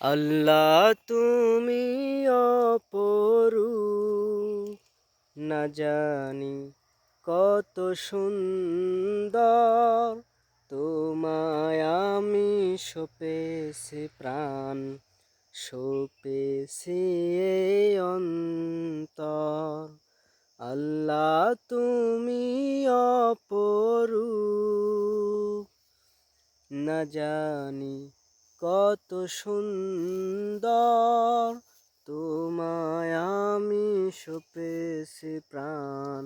আল্লাহ তুমি অপরূপ, না জানি কত সুন্দর। তোমায় আমি সপেছি প্রাণ, সপেছি এই অন্তর। আল্লাহ তুমি অপরূপ, না জানি কত সুন্দর। তোমায় আমি সপেছি প্রাণ,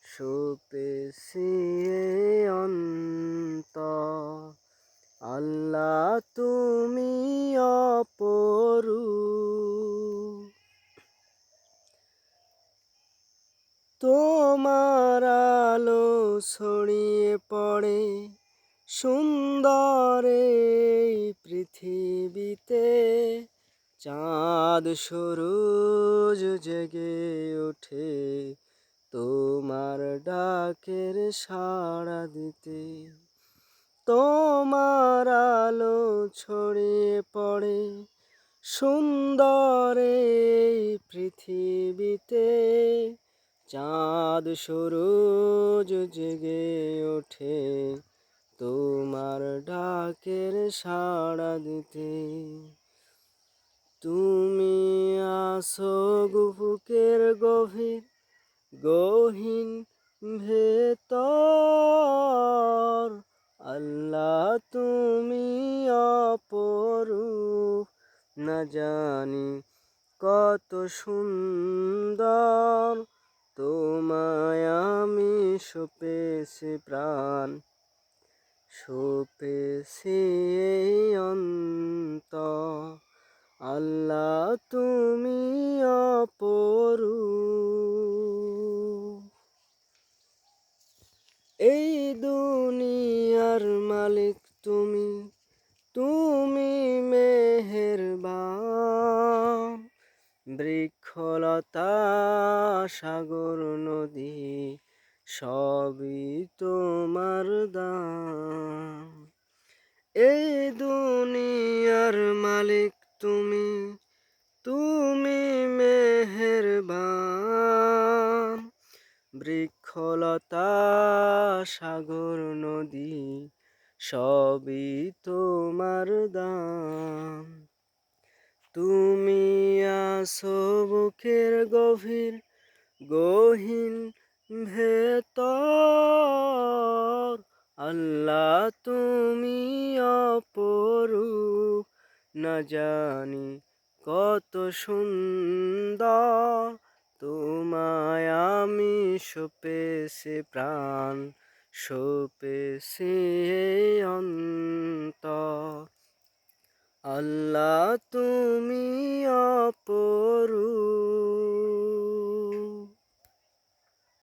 সপেছি এই অন্তর। আল্লাহ তুমি অপরূপ, তোমার আলো ছড়িয়ে পড়ে সুন্দর এই পৃথিবীতে। চাঁদ সূরজ জেগে ওঠে তোমার ডাকের সাড়া দিতে। তোমার আলো ছড়িয়ে পড়ে সুন্দর এই পৃথিবীতে। চাঁদ সূরজ জেগে ওঠে তোমার ডাকের সাড়া দিতে। তুমি আসো বুকের গহীন ভেতর। আল্লাহ তুমি অপরূপ, না জানি কত সুন্দর। তোমায় আমি সপেছি প্রাণ, সপেছি এই অন্তর। আল্লাহ তুমি অপরূপ, এই দুনিয়ার মালিক তুমি, তুমি মেহেরবান। বৃক্ষলতা সাগর নদী সবই তোমার দান। এই দুনিয়ার মালিক তুমি, তুমি মেহেরবান। বৃক্ষলতা সাগর নদী সবই তোমার দান। তুমি আসো বুকের গহীন ভেতর। আল্লাহ তুমি অপরূপ, না জানি কত সুন্দর। তোমায় আমি সপেছি প্রাণ, সপেছি এই অন্তর। আল্লাহ তুমি অপরূপ।